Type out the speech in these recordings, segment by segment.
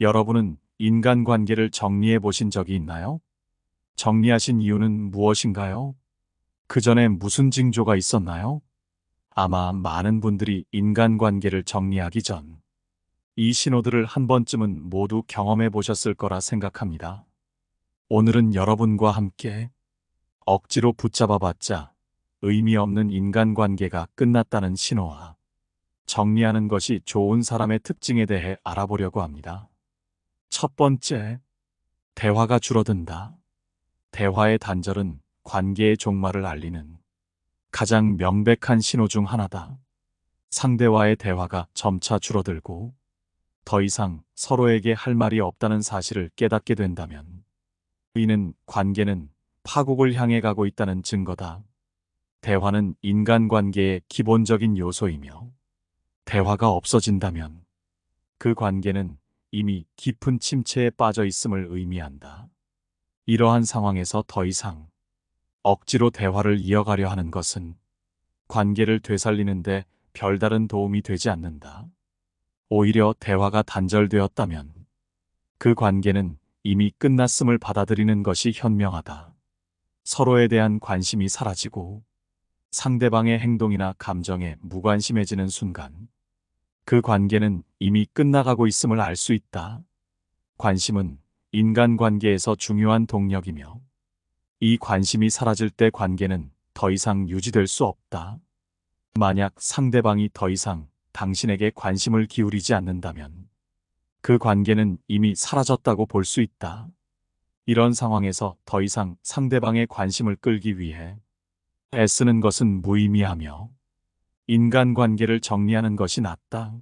여러분은 인간관계를 정리해 보신 적이 있나요? 정리하신 이유는 무엇인가요? 그 전에 무슨 징조가 있었나요? 아마 많은 분들이 인간관계를 정리하기 전 이 신호들을 한 번쯤은 모두 경험해 보셨을 거라 생각합니다. 오늘은 여러분과 함께 억지로 붙잡아 봤자 의미 없는 인간관계가 끝났다는 신호와 정리하는 것이 좋은 사람의 특징에 대해 알아보려고 합니다. 첫 번째, 대화가 줄어든다. 대화의 단절은 관계의 종말을 알리는 가장 명백한 신호 중 하나다. 상대와의 대화가 점차 줄어들고 더 이상 서로에게 할 말이 없다는 사실을 깨닫게 된다면 이는 관계는 파국을 향해 가고 있다는 증거다. 대화는 인간관계의 기본적인 요소이며 대화가 없어진다면 그 관계는 이미 깊은 침체에 빠져 있음을 의미한다. 이러한 상황에서 더 이상 억지로 대화를 이어가려 하는 것은 관계를 되살리는데 별다른 도움이 되지 않는다. 오히려 대화가 단절되었다면 그 관계는 이미 끝났음을 받아들이는 것이 현명하다. 서로에 대한 관심이 사라지고 상대방의 행동이나 감정에 무관심해지는 순간 그 관계는 이미 끝나가고 있음을 알 수 있다. 관심은 인간관계에서 중요한 동력이며 이 관심이 사라질 때 관계는 더 이상 유지될 수 없다. 만약 상대방이 더 이상 당신에게 관심을 기울이지 않는다면 그 관계는 이미 사라졌다고 볼 수 있다. 이런 상황에서 더 이상 상대방의 관심을 끌기 위해 애쓰는 것은 무의미하며 인간관계를 정리하는 것이 낫다.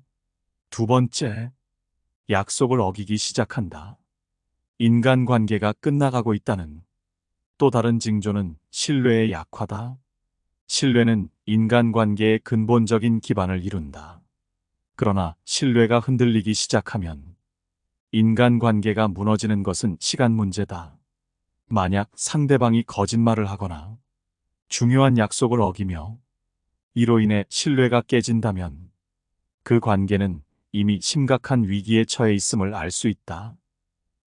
두 번째, 약속을 어기기 시작한다. 인간관계가 끝나가고 있다는 또 다른 징조는 신뢰의 약화다. 신뢰는 인간관계의 근본적인 기반을 이룬다. 그러나 신뢰가 흔들리기 시작하면 인간관계가 무너지는 것은 시간 문제다. 만약 상대방이 거짓말을 하거나 중요한 약속을 어기며 이로 인해 신뢰가 깨진다면 그 관계는 이미 심각한 위기에 처해 있음을 알 수 있다.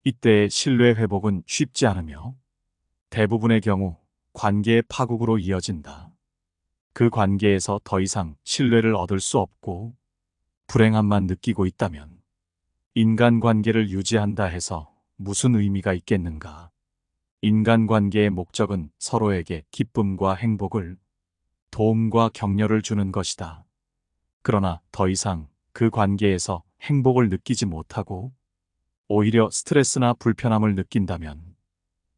이때의 신뢰 회복은 쉽지 않으며 대부분의 경우 관계의 파국으로 이어진다. 그 관계에서 더 이상 신뢰를 얻을 수 없고 불행함만 느끼고 있다면 인간관계를 유지한다 해서 무슨 의미가 있겠는가? 인간관계의 목적은 서로에게 기쁨과 행복을, 도움과 격려를 주는 것이다. 그러나 더 이상 그 관계에서 행복을 느끼지 못하고 오히려 스트레스나 불편함을 느낀다면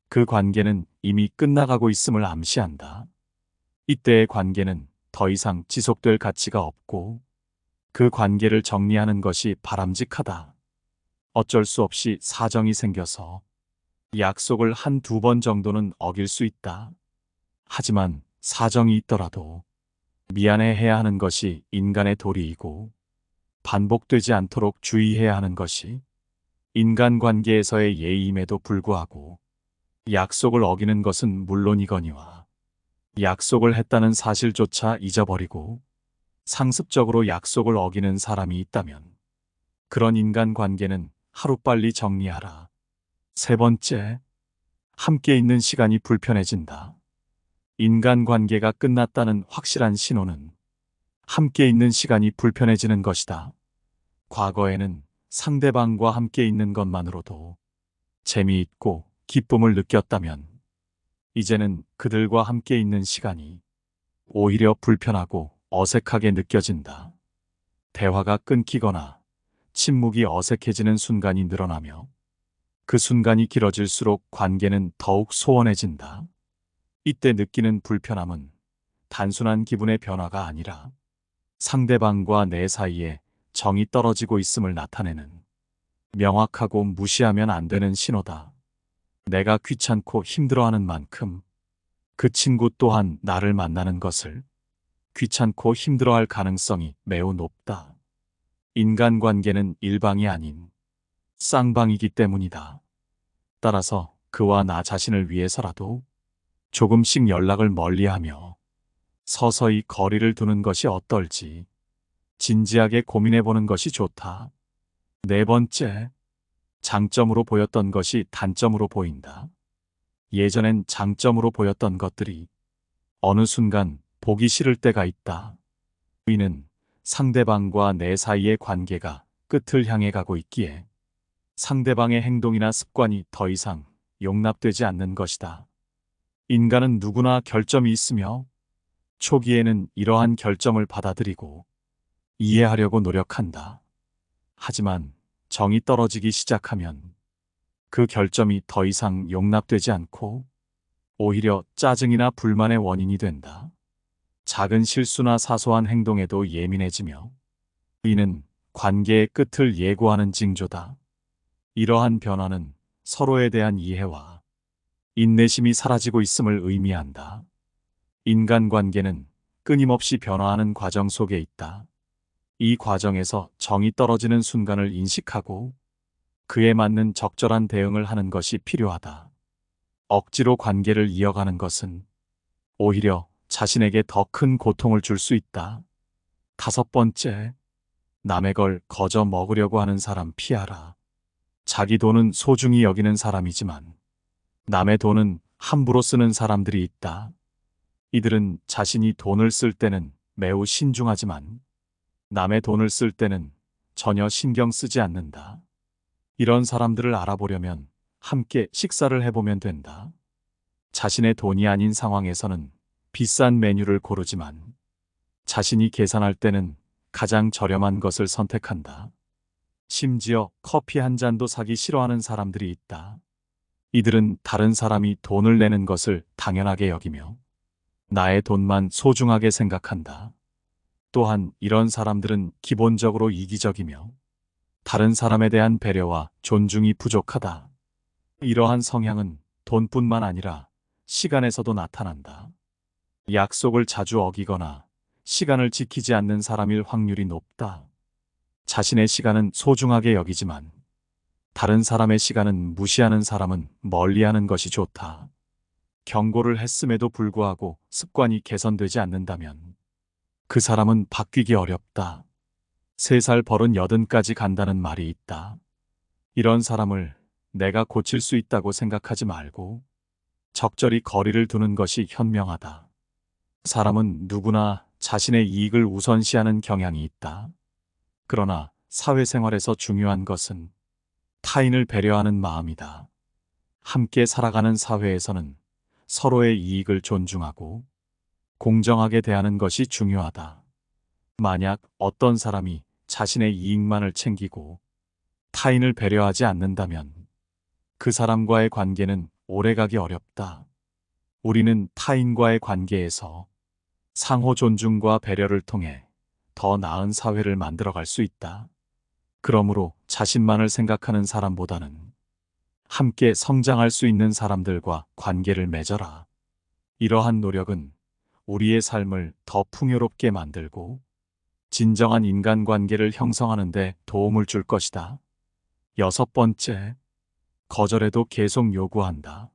그 관계는 이미 끝나가고 있음을 암시한다. 이때의 관계는 더 이상 지속될 가치가 없고 그 관계를 정리하는 것이 바람직하다. 어쩔 수 없이 사정이 생겨서 약속을 한두 번 정도는 어길 수 있다. 하지만 사정이 있더라도 미안해해야 하는 것이 인간의 도리이고 반복되지 않도록 주의해야 하는 것이 인간관계에서의 예의임에도 불구하고 약속을 어기는 것은 물론이거니와 약속을 했다는 사실조차 잊어버리고 상습적으로 약속을 어기는 사람이 있다면 그런 인간관계는 하루빨리 정리하라. 세 번째, 함께 있는 시간이 불편해진다. 인간관계가 끝났다는 확실한 신호는 함께 있는 시간이 불편해지는 것이다. 과거에는 상대방과 함께 있는 것만으로도 재미있고 기쁨을 느꼈다면 이제는 그들과 함께 있는 시간이 오히려 불편하고 어색하게 느껴진다. 대화가 끊기거나 침묵이 어색해지는 순간이 늘어나며 그 순간이 길어질수록 관계는 더욱 소원해진다. 이때 느끼는 불편함은 단순한 기분의 변화가 아니라 상대방과 내 사이에 정이 떨어지고 있음을 나타내는 명확하고 무시하면 안 되는 신호다. 내가 귀찮고 힘들어하는 만큼 그 친구 또한 나를 만나는 것을 귀찮고 힘들어할 가능성이 매우 높다. 인간관계는 일방이 아닌 쌍방이기 때문이다. 따라서 그와 나 자신을 위해서라도 조금씩 연락을 멀리하며 서서히 거리를 두는 것이 어떨지 진지하게 고민해보는 것이 좋다. 네 번째, 장점으로 보였던 것이 단점으로 보인다. 예전엔 장점으로 보였던 것들이 어느 순간 보기 싫을 때가 있다. 이는 상대방과 내 사이의 관계가 끝을 향해 가고 있기에 상대방의 행동이나 습관이 더 이상 용납되지 않는 것이다. 인간은 누구나 결점이 있으며 초기에는 이러한 결점을 받아들이고 이해하려고 노력한다. 하지만 정이 떨어지기 시작하면 그 결점이 더 이상 용납되지 않고 오히려 짜증이나 불만의 원인이 된다. 작은 실수나 사소한 행동에도 예민해지며 이는 관계의 끝을 예고하는 징조다. 이러한 변화는 서로에 대한 이해와 인내심이 사라지고 있음을 의미한다. 인간관계는 끊임없이 변화하는 과정 속에 있다. 이 과정에서 정이 떨어지는 순간을 인식하고 그에 맞는 적절한 대응을 하는 것이 필요하다. 억지로 관계를 이어가는 것은 오히려 자신에게 더 큰 고통을 줄 수 있다. 5번째, 남의 걸 거저 먹으려고 하는 사람 피하라. 자기 돈은 소중히 여기는 사람이지만 남의 돈은 함부로 쓰는 사람들이 있다. 이들은 자신이 돈을 쓸 때는 매우 신중하지만 남의 돈을 쓸 때는 전혀 신경 쓰지 않는다. 이런 사람들을 알아보려면 함께 식사를 해보면 된다. 자신의 돈이 아닌 상황에서는 비싼 메뉴를 고르지만 자신이 계산할 때는 가장 저렴한 것을 선택한다. 심지어 커피 한 잔도 사기 싫어하는 사람들이 있다. 이들은 다른 사람이 돈을 내는 것을 당연하게 여기며 나의 돈만 소중하게 생각한다. 또한 이런 사람들은 기본적으로 이기적이며 다른 사람에 대한 배려와 존중이 부족하다. 이러한 성향은 돈뿐만 아니라 시간에서도 나타난다. 약속을 자주 어기거나 시간을 지키지 않는 사람일 확률이 높다. 자신의 시간은 소중하게 여기지만 다른 사람의 시간은 무시하는 사람은 멀리하는 것이 좋다. 경고를 했음에도 불구하고 습관이 개선되지 않는다면 그 사람은 바뀌기 어렵다. 3살 버른 80까지 간다는 말이 있다. 이런 사람을 내가 고칠 수 있다고 생각하지 말고 적절히 거리를 두는 것이 현명하다. 사람은 누구나 자신의 이익을 우선시하는 경향이 있다. 그러나 사회생활에서 중요한 것은 타인을 배려하는 마음이다. 함께 살아가는 사회에서는 서로의 이익을 존중하고 공정하게 대하는 것이 중요하다. 만약 어떤 사람이 자신의 이익만을 챙기고 타인을 배려하지 않는다면 그 사람과의 관계는 오래가기 어렵다. 우리는 타인과의 관계에서 상호 존중과 배려를 통해 더 나은 사회를 만들어갈 수 있다. 그러므로 자신만을 생각하는 사람보다는 함께 성장할 수 있는 사람들과 관계를 맺어라. 이러한 노력은 우리의 삶을 더 풍요롭게 만들고 진정한 인간관계를 형성하는 데 도움을 줄 것이다. 6번째, 거절해도 계속 요구한다.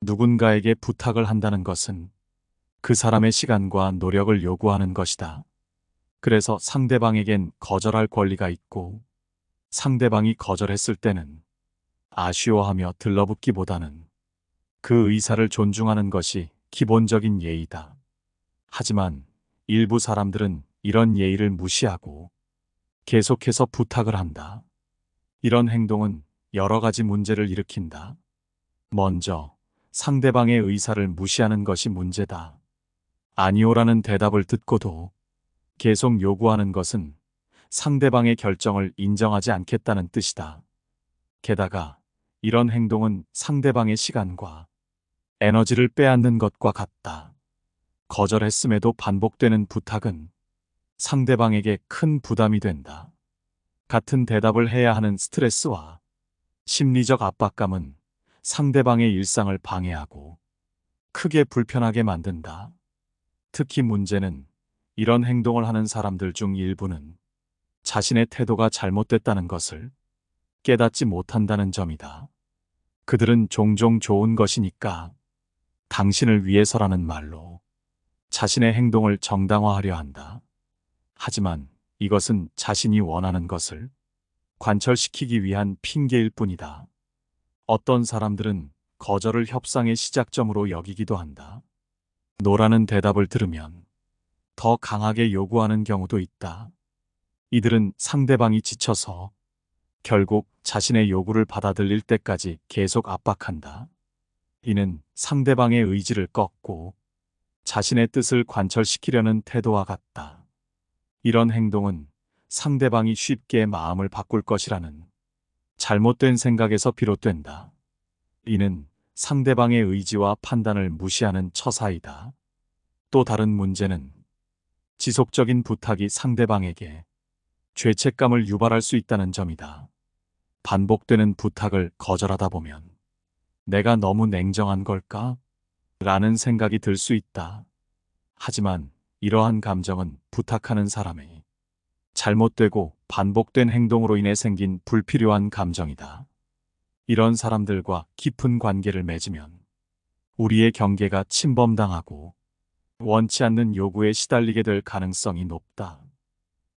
누군가에게 부탁을 한다는 것은 그 사람의 시간과 노력을 요구하는 것이다. 그래서 상대방에겐 거절할 권리가 있고 상대방이 거절했을 때는 아쉬워하며 들러붙기보다는 그 의사를 존중하는 것이 기본적인 예의다. 하지만 일부 사람들은 이런 예의를 무시하고 계속해서 부탁을 한다. 이런 행동은 여러 가지 문제를 일으킨다. 먼저 상대방의 의사를 무시하는 것이 문제다. 아니오라는 대답을 듣고도 계속 요구하는 것은 상대방의 결정을 인정하지 않겠다는 뜻이다. 게다가 이런 행동은 상대방의 시간과 에너지를 빼앗는 것과 같다. 거절했음에도 반복되는 부탁은 상대방에게 큰 부담이 된다. 같은 대답을 해야 하는 스트레스와 심리적 압박감은 상대방의 일상을 방해하고 크게 불편하게 만든다. 특히 문제는 이런 행동을 하는 사람들 중 일부는 자신의 태도가 잘못됐다는 것을 깨닫지 못한다는 점이다. 그들은 종종 좋은 것이니까 당신을 위해서라는 말로 자신의 행동을 정당화하려 한다. 하지만 이것은 자신이 원하는 것을 관철시키기 위한 핑계일 뿐이다. 어떤 사람들은 거절을 협상의 시작점으로 여기기도 한다. 노라는 대답을 들으면 더 강하게 요구하는 경우도 있다. 이들은 상대방이 지쳐서 결국 자신의 요구를 받아들일 때까지 계속 압박한다. 이는 상대방의 의지를 꺾고 자신의 뜻을 관철시키려는 태도와 같다. 이런 행동은 상대방이 쉽게 마음을 바꿀 것이라는 잘못된 생각에서 비롯된다. 이는 상대방의 의지와 판단을 무시하는 처사이다. 또 다른 문제는 지속적인 부탁이 상대방에게 죄책감을 유발할 수 있다는 점이다. 반복되는 부탁을 거절하다 보면 내가 너무 냉정한 걸까? 라는 생각이 들 수 있다. 하지만 이러한 감정은 부탁하는 사람의 잘못되고 반복된 행동으로 인해 생긴 불필요한 감정이다. 이런 사람들과 깊은 관계를 맺으면 우리의 경계가 침범당하고 원치 않는 요구에 시달리게 될 가능성이 높다.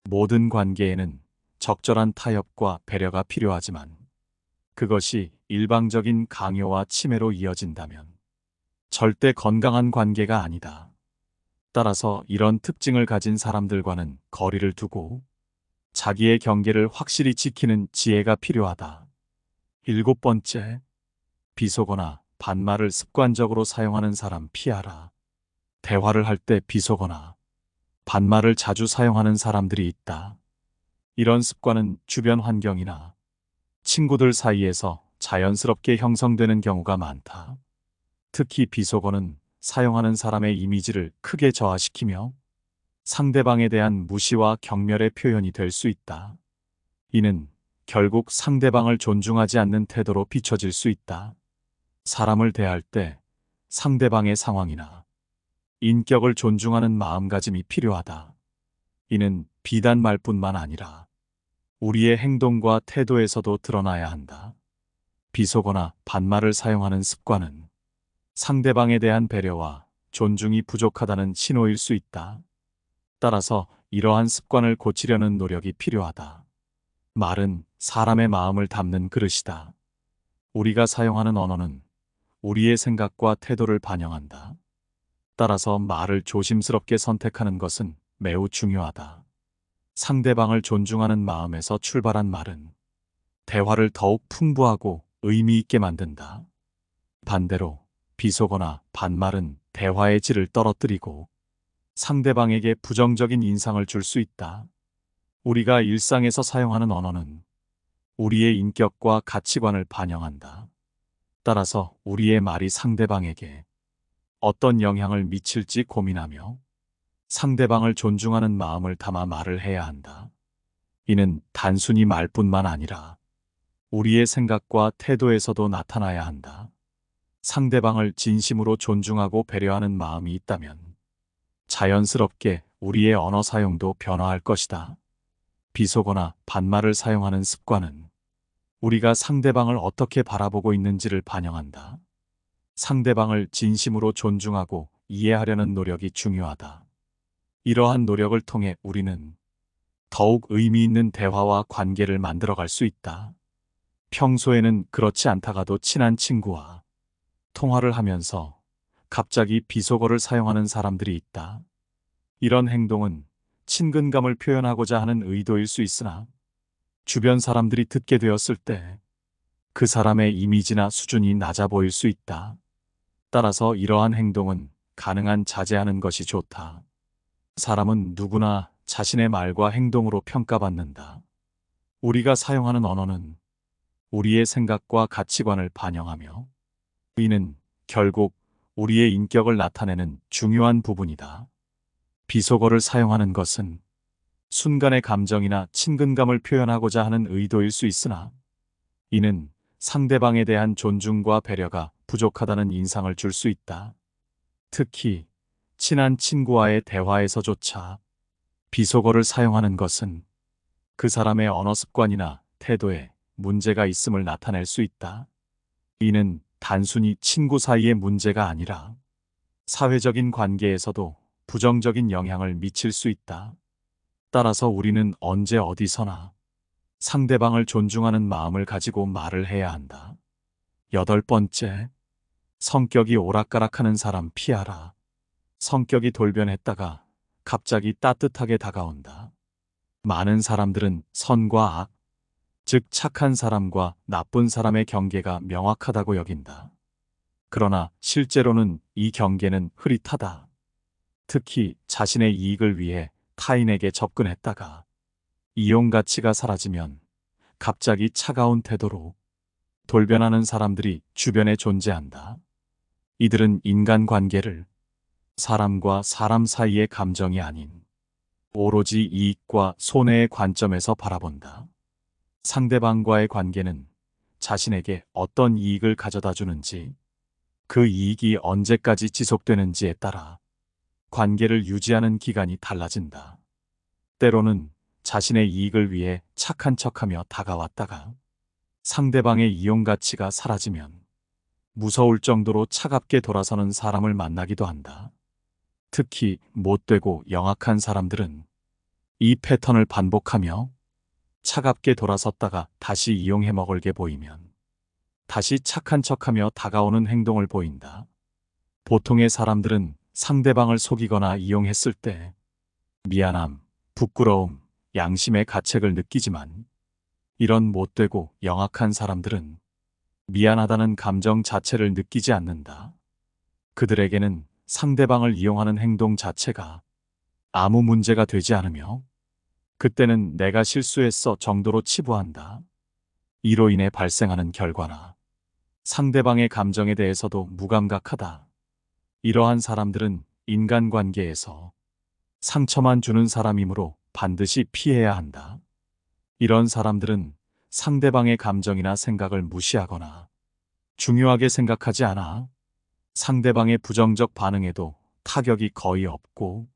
모든 관계에는 적절한 타협과 배려가 필요하지만 그것이 일방적인 강요와 침해로 이어진다면 절대 건강한 관계가 아니다. 따라서 이런 특징을 가진 사람들과는 거리를 두고 자기의 경계를 확실히 지키는 지혜가 필요하다. 7번째, 비속어나 반말을 습관적으로 사용하는 사람 피하라. 대화를 할 때 비속어나 반말을 자주 사용하는 사람들이 있다. 이런 습관은 주변 환경이나 친구들 사이에서 자연스럽게 형성되는 경우가 많다. 특히 비속어는 사용하는 사람의 이미지를 크게 저하시키며 상대방에 대한 무시와 경멸의 표현이 될 수 있다. 이는 결국 상대방을 존중하지 않는 태도로 비춰질 수 있다. 사람을 대할 때 상대방의 상황이나 인격을 존중하는 마음가짐이 필요하다. 이는 비단 말뿐만 아니라 우리의 행동과 태도에서도 드러나야 한다. 비속어나 반말을 사용하는 습관은 상대방에 대한 배려와 존중이 부족하다는 신호일 수 있다. 따라서 이러한 습관을 고치려는 노력이 필요하다. 말은 사람의 마음을 담는 그릇이다. 우리가 사용하는 언어는 우리의 생각과 태도를 반영한다. 따라서 말을 조심스럽게 선택하는 것은 매우 중요하다. 상대방을 존중하는 마음에서 출발한 말은 대화를 더욱 풍부하고 의미 있게 만든다. 반대로 비속어나 반말은 대화의 질을 떨어뜨리고 상대방에게 부정적인 인상을 줄 수 있다. 우리가 일상에서 사용하는 언어는 우리의 인격과 가치관을 반영한다. 따라서 우리의 말이 상대방에게 어떤 영향을 미칠지 고민하며 상대방을 존중하는 마음을 담아 말을 해야 한다. 이는 단순히 말뿐만 아니라 우리의 생각과 태도에서도 나타나야 한다. 상대방을 진심으로 존중하고 배려하는 마음이 있다면 자연스럽게 우리의 언어 사용도 변화할 것이다. 비속어나 반말을 사용하는 습관은 우리가 상대방을 어떻게 바라보고 있는지를 반영한다. 상대방을 진심으로 존중하고 이해하려는 노력이 중요하다. 이러한 노력을 통해 우리는 더욱 의미 있는 대화와 관계를 만들어갈 수 있다. 평소에는 그렇지 않다가도 친한 친구와 통화를 하면서 갑자기 비속어를 사용하는 사람들이 있다. 이런 행동은 친근감을 표현하고자 하는 의도일 수 있으나 주변 사람들이 듣게 되었을 때 그 사람의 이미지나 수준이 낮아 보일 수 있다. 따라서 이러한 행동은 가능한 자제하는 것이 좋다. 사람은 누구나 자신의 말과 행동으로 평가받는다. 우리가 사용하는 언어는 우리의 생각과 가치관을 반영하며 이는 결국 우리의 인격을 나타내는 중요한 부분이다. 비속어를 사용하는 것은 순간의 감정이나 친근감을 표현하고자 하는 의도일 수 있으나 이는 상대방에 대한 존중과 배려가 부족하다는 인상을 줄 수 있다. 특히 친한 친구와의 대화에서조차 비속어를 사용하는 것은 그 사람의 언어 습관이나 태도에 문제가 있음을 나타낼 수 있다. 이는 단순히 친구 사이의 문제가 아니라 사회적인 관계에서도 부정적인 영향을 미칠 수 있다. 따라서 우리는 언제 어디서나 상대방을 존중하는 마음을 가지고 말을 해야 한다. 8번째, 성격이 오락가락하는 사람 피하라. 성격이 돌변했다가 갑자기 따뜻하게 다가온다. 많은 사람들은 선과 악, 즉 착한 사람과 나쁜 사람의 경계가 명확하다고 여긴다. 그러나 실제로는 이 경계는 흐릿하다. 특히 자신의 이익을 위해 타인에게 접근했다가 이용 가치가 사라지면 갑자기 차가운 태도로 돌변하는 사람들이 주변에 존재한다. 이들은 인간관계를 사람과 사람 사이의 감정이 아닌 오로지 이익과 손해의 관점에서 바라본다. 상대방과의 관계는 자신에게 어떤 이익을 가져다 주는지, 그 이익이 언제까지 지속되는지에 따라 관계를 유지하는 기간이 달라진다. 때로는 자신의 이익을 위해 착한 척하며 다가왔다가 상대방의 이용 가치가 사라지면 무서울 정도로 차갑게 돌아서는 사람을 만나기도 한다. 특히 못되고 영악한 사람들은 이 패턴을 반복하며 차갑게 돌아섰다가 다시 이용해 먹을게 보이면 다시 착한 척하며 다가오는 행동을 보인다. 보통의 사람들은 상대방을 속이거나 이용했을 때 미안함, 부끄러움, 양심의 가책을 느끼지만 이런 못되고 영악한 사람들은 미안하다는 감정 자체를 느끼지 않는다. 그들에게는 상대방을 이용하는 행동 자체가 아무 문제가 되지 않으며 그때는 내가 실수했어 정도로 치부한다. 이로 인해 발생하는 결과나 상대방의 감정에 대해서도 무감각하다. 이러한 사람들은 인간관계에서 상처만 주는 사람이므로 반드시 피해야 한다. 이런 사람들은 상대방의 감정이나 생각을 무시하거나 중요하게 생각하지 않아 상대방의 부정적 반응에도 타격이 거의 없고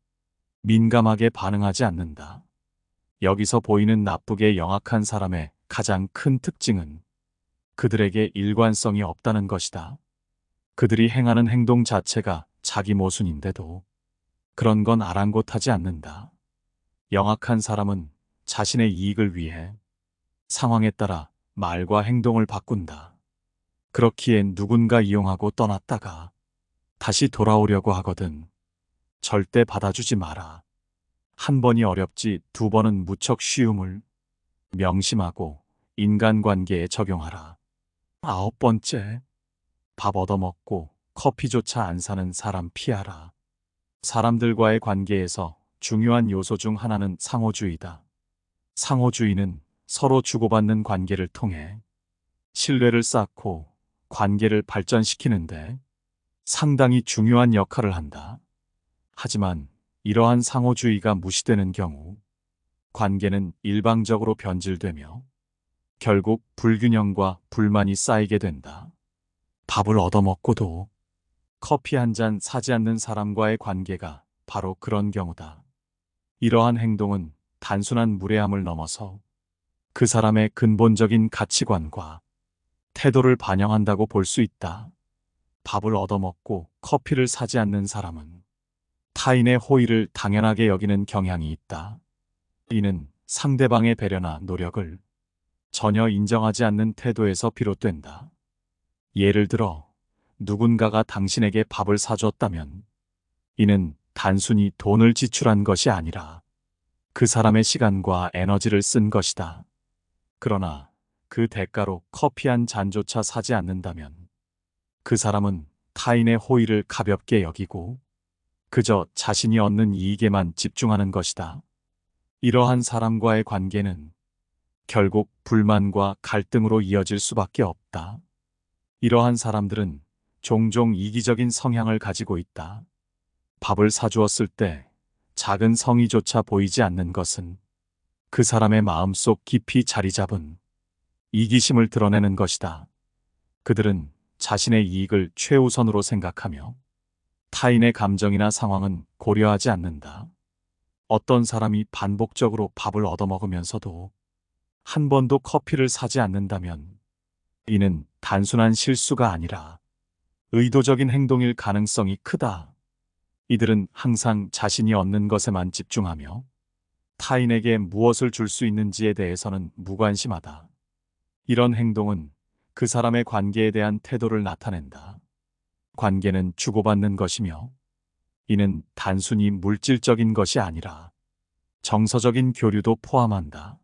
민감하게 반응하지 않는다. 여기서 보이는 나쁘게 영악한 사람의 가장 큰 특징은 그들에게 일관성이 없다는 것이다. 그들이 행하는 행동 자체가 자기 모순인데도 그런 건 아랑곳하지 않는다. 영악한 사람은 자신의 이익을 위해 상황에 따라 말과 행동을 바꾼다. 그렇기엔 누군가 이용하고 떠났다가 다시 돌아오려고 하거든 절대 받아주지 마라. 한 번이 어렵지 두 번은 무척 쉬움을 명심하고 인간관계에 적용하라. 9번째, 밥 얻어먹고 커피조차 안 사는 사람 피하라. 사람들과의 관계에서 중요한 요소 중 하나는 상호주의다. 상호주의는 서로 주고받는 관계를 통해 신뢰를 쌓고 관계를 발전시키는데 상당히 중요한 역할을 한다. 하지만 이러한 상호주의가 무시되는 경우 관계는 일방적으로 변질되며 결국 불균형과 불만이 쌓이게 된다. 밥을 얻어먹고도 커피 한 잔 사지 않는 사람과의 관계가 바로 그런 경우다. 이러한 행동은 단순한 무례함을 넘어서 그 사람의 근본적인 가치관과 태도를 반영한다고 볼 수 있다. 밥을 얻어먹고 커피를 사지 않는 사람은 타인의 호의를 당연하게 여기는 경향이 있다. 이는 상대방의 배려나 노력을 전혀 인정하지 않는 태도에서 비롯된다. 예를 들어 누군가가 당신에게 밥을 사줬다면 이는 단순히 돈을 지출한 것이 아니라 그 사람의 시간과 에너지를 쓴 것이다. 그러나 그 대가로 커피 한 잔조차 사지 않는다면 그 사람은 타인의 호의를 가볍게 여기고 그저 자신이 얻는 이익에만 집중하는 것이다. 이러한 사람과의 관계는 결국 불만과 갈등으로 이어질 수밖에 없다. 이러한 사람들은 종종 이기적인 성향을 가지고 있다. 밥을 사주었을 때 작은 성의조차 보이지 않는 것은 그 사람의 마음속 깊이 자리 잡은 이기심을 드러내는 것이다. 그들은 자신의 이익을 최우선으로 생각하며 타인의 감정이나 상황은 고려하지 않는다. 어떤 사람이 반복적으로 밥을 얻어먹으면서도 한 번도 커피를 사지 않는다면 이는 단순한 실수가 아니라 의도적인 행동일 가능성이 크다. 이들은 항상 자신이 얻는 것에만 집중하며 타인에게 무엇을 줄 수 있는지에 대해서는 무관심하다. 이런 행동은 그 사람의 관계에 대한 태도를 나타낸다. 관계는 주고받는 것이며 이는 단순히 물질적인 것이 아니라 정서적인 교류도 포함한다.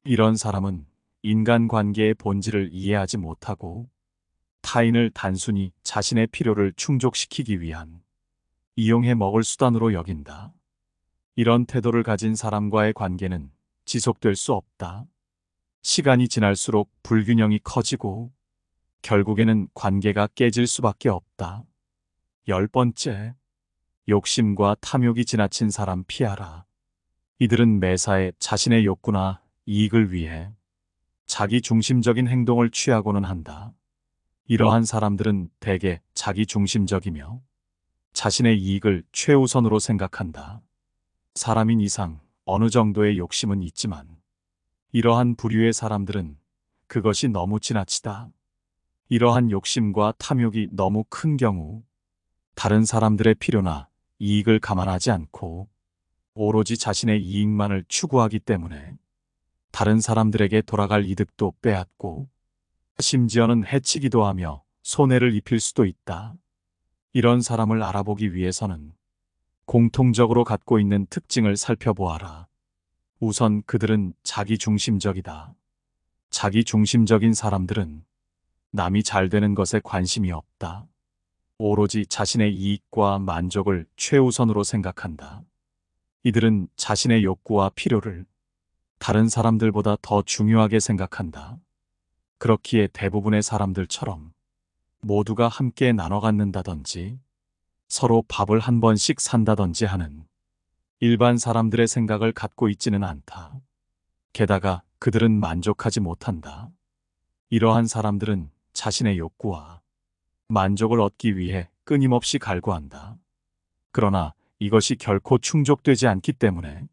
이런 사람은 인간관계의 본질을 이해하지 못하고 타인을 단순히 자신의 필요를 충족시키기 위한 이용해 먹을 수단으로 여긴다. 이런 태도를 가진 사람과의 관계는 지속될 수 없다. 시간이 지날수록 불균형이 커지고 결국에는 관계가 깨질 수밖에 없다. 10번째, 욕심과 탐욕이 지나친 사람 피하라. 이들은 매사에 자신의 욕구나 이익을 위해 자기 중심적인 행동을 취하고는 한다. 이러한 사람들은 대개 자기 중심적이며 자신의 이익을 최우선으로 생각한다. 사람인 이상 어느 정도의 욕심은 있지만 이러한 부류의 사람들은 그것이 너무 지나치다. 이러한 욕심과 탐욕이 너무 큰 경우 다른 사람들의 필요나 이익을 감안하지 않고 오로지 자신의 이익만을 추구하기 때문에 다른 사람들에게 돌아갈 이득도 빼앗고 심지어는 해치기도 하며 손해를 입힐 수도 있다. 이런 사람을 알아보기 위해서는 공통적으로 갖고 있는 특징을 살펴보아라. 우선 그들은 자기중심적이다. 자기중심적인 사람들은 남이 잘 되는 것에 관심이 없다. 오로지 자신의 이익과 만족을 최우선으로 생각한다. 이들은 자신의 욕구와 필요를 다른 사람들보다 더 중요하게 생각한다. 그렇기에 대부분의 사람들처럼 모두가 함께 나눠 갖는다든지 서로 밥을 한 번씩 산다든지 하는 일반 사람들의 생각을 갖고 있지는 않다. 게다가 그들은 만족하지 못한다. 이러한 사람들은 자신의 욕구와 만족을 얻기 위해 끊임없이 갈구한다. 그러나 이것이 결코 충족되지 않기 때문에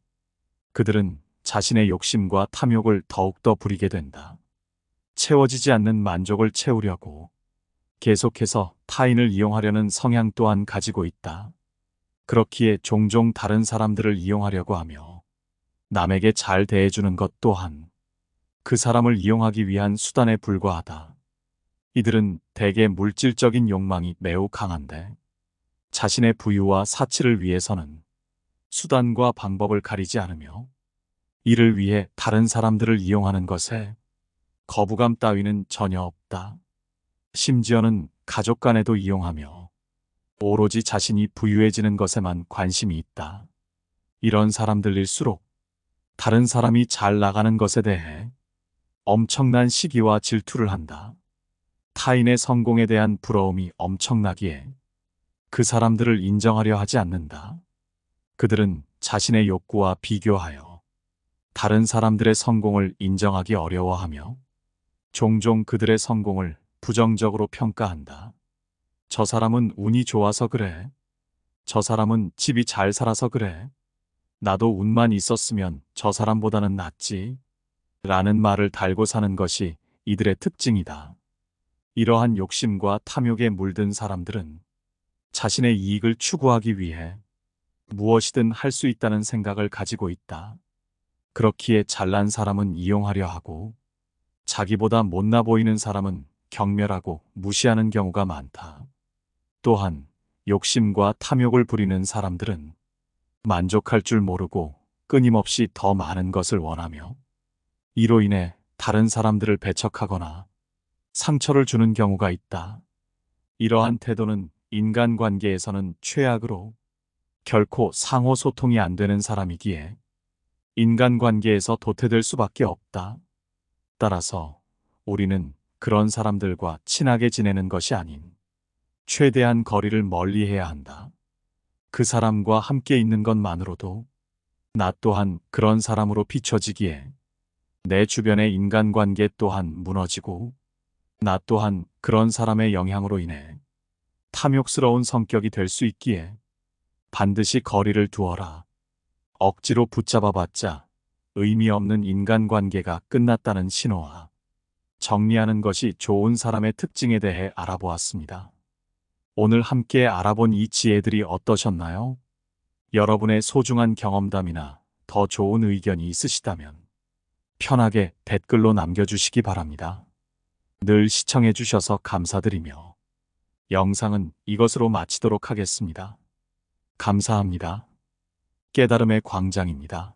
그들은 자신의 욕심과 탐욕을 더욱더 부리게 된다. 채워지지 않는 만족을 채우려고 계속해서 타인을 이용하려는 성향 또한 가지고 있다. 그렇기에 종종 다른 사람들을 이용하려고 하며 남에게 잘 대해주는 것 또한 그 사람을 이용하기 위한 수단에 불과하다. 이들은 대개 물질적인 욕망이 매우 강한데 자신의 부유와 사치를 위해서는 수단과 방법을 가리지 않으며 이를 위해 다른 사람들을 이용하는 것에 거부감 따위는 전혀 없다. 심지어는 가족 간에도 이용하며 오로지 자신이 부유해지는 것에만 관심이 있다. 이런 사람들일수록 다른 사람이 잘 나가는 것에 대해 엄청난 시기와 질투를 한다. 타인의 성공에 대한 부러움이 엄청나기에 그 사람들을 인정하려 하지 않는다. 그들은 자신의 욕구와 비교하여 다른 사람들의 성공을 인정하기 어려워하며 종종 그들의 성공을 부정적으로 평가한다. 저 사람은 운이 좋아서 그래. 저 사람은 집이 잘 살아서 그래. 나도 운만 있었으면 저 사람보다는 낫지. 라는 말을 달고 사는 것이 이들의 특징이다. 이러한 욕심과 탐욕에 물든 사람들은 자신의 이익을 추구하기 위해 무엇이든 할 수 있다는 생각을 가지고 있다. 그렇기에 잘난 사람은 이용하려 하고 자기보다 못나 보이는 사람은 경멸하고 무시하는 경우가 많다. 또한 욕심과 탐욕을 부리는 사람들은 만족할 줄 모르고 끊임없이 더 많은 것을 원하며 이로 인해 다른 사람들을 배척하거나 상처를 주는 경우가 있다. 이러한 태도는 인간관계에서는 최악으로 결코 상호 소통이 안 되는 사람이기에 인간관계에서 도태될 수밖에 없다. 따라서 우리는 그런 사람들과 친하게 지내는 것이 아닌 최대한 거리를 멀리해야 한다. 그 사람과 함께 있는 것만으로도 나 또한 그런 사람으로 비춰지기에 내 주변의 인간관계 또한 무너지고 나 또한 그런 사람의 영향으로 인해 탐욕스러운 성격이 될 수 있기에 반드시 거리를 두어라. 억지로 붙잡아봤자 의미 없는 인간관계가 끝났다는 신호와 정리하는 것이 좋은 사람의 특징에 대해 알아보았습니다. 오늘 함께 알아본 이 지혜들이 어떠셨나요? 여러분의 소중한 경험담이나 더 좋은 의견이 있으시다면 편하게 댓글로 남겨주시기 바랍니다. 늘 시청해주셔서 감사드리며 영상은 이것으로 마치도록 하겠습니다. 감사합니다. 깨달음의 광장입니다.